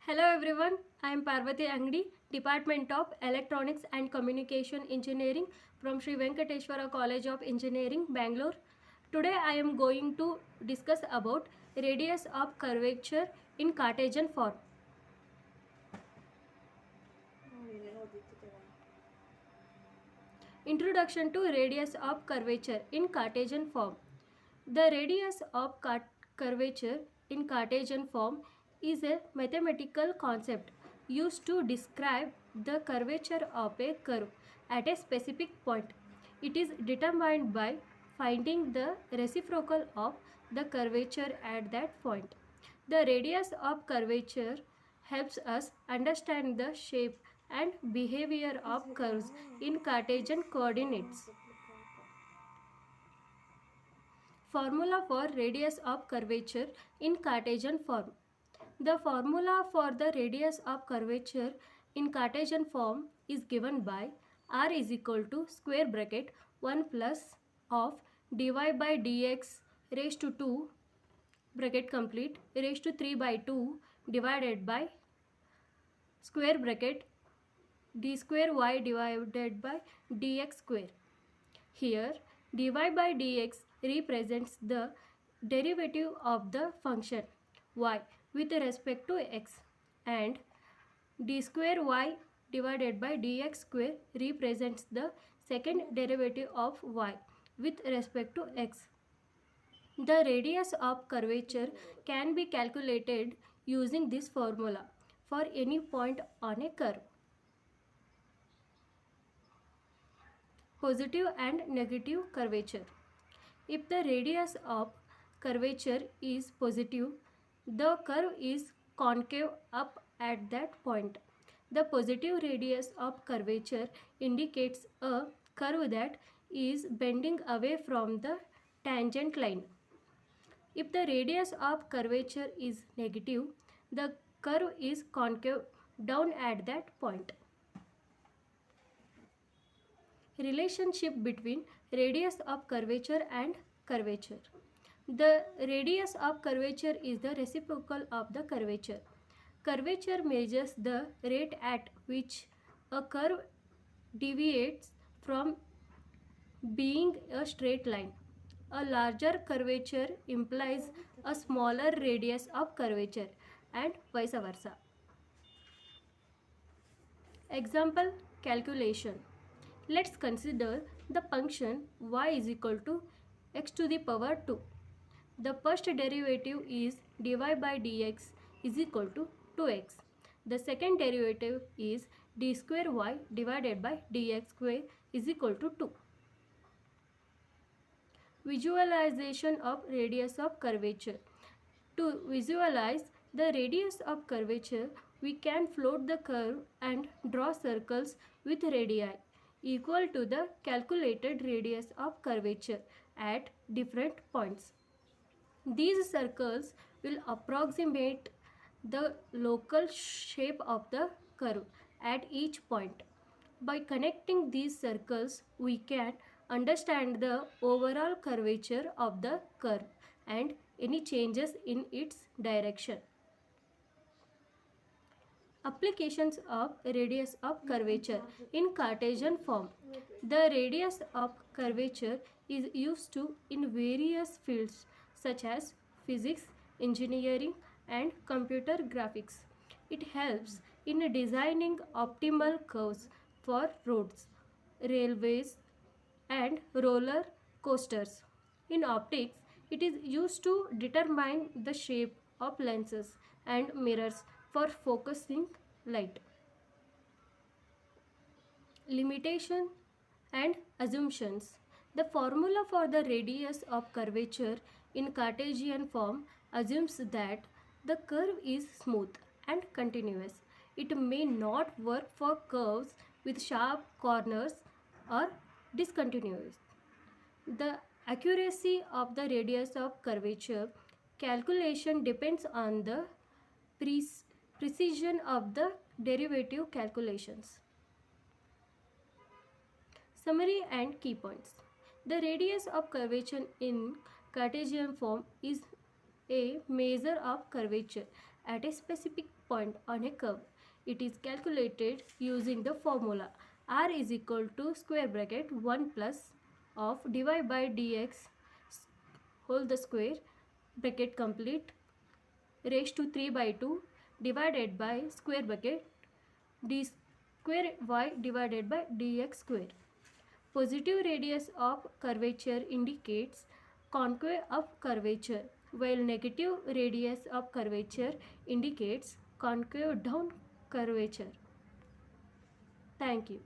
Hello everyone, I am Parvati Angdi, Department of Electronics and Communication Engineering from Sri Venkateshwara College of Engineering, Bangalore. Today I am going to discuss about radius of curvature in Cartesian form. Introduction to radius of curvature in Cartesian form. The radius of curvature in Cartesian form is a mathematical concept used to describe the curvature of a curve at a specific point. It is determined by finding the reciprocal of the curvature at that point. The radius of curvature helps us understand the shape and behavior of curves in Cartesian coordinates. Formula for radius of curvature in Cartesian form. The formula for the radius of curvature in Cartesian form is given by r is equal to square bracket 1 plus of dy by dx raised to 2 bracket complete raised to 3 by 2 divided by square bracket d square y divided by dx square. Here dy by dx represents the derivative of the function y with respect to x, and d square y divided by dx square represents the second derivative of y with respect to x. The radius of curvature can be calculated using this formula for any point on a curve. Positive and negative curvature. If the radius of curvature is positive, the curve is concave up at that point. The positive radius of curvature indicates a curve that is bending away from the tangent line. If the radius of curvature is negative, the curve is concave down at that point. Relationship between radius of curvature and curvature. The radius of curvature is the reciprocal of the curvature. Curvature measures the rate at which a curve deviates from being a straight line. A larger curvature implies a smaller radius of curvature and vice versa. Example calculation. Let's consider the function y is equal to x to the power 2. The first derivative is dy by dx is equal to 2x. The second derivative is d square y divided by dx square is equal to 2. Visualization of radius of curvature. To visualize the radius of curvature, we can float the curve and draw circles with radii equal to the calculated radius of curvature at different points. These circles will approximate the local shape of the curve at each point. By connecting these circles, we can understand the overall curvature of the curve and any changes in its direction. Applications of radius of curvature in Cartesian form. The radius of curvature is used to in various fields such as physics, engineering, and computer graphics. It helps in designing optimal curves for roads, railways, and roller coasters. In optics, it is used to determine the shape of lenses and mirrors for focusing light. Limitation and assumptions. The formula for the radius of curvature in Cartesian form assumes that the curve is smooth and continuous. It may not work for curves with sharp corners or discontinuous. The accuracy of the radius of curvature calculation depends on the precision of the derivative calculations. Summary and key points. The radius of curvature in Cartesian form is a measure of curvature at a specific point on a curve. It is calculated using the formula r is equal to square bracket 1 plus of dy by dx whole the square bracket complete raised to 3 by 2 divided by square bracket d square y divided by dx square. Positive radius of curvature indicates concave of curvature, while negative radius of curvature indicates concave down curvature. Thank you.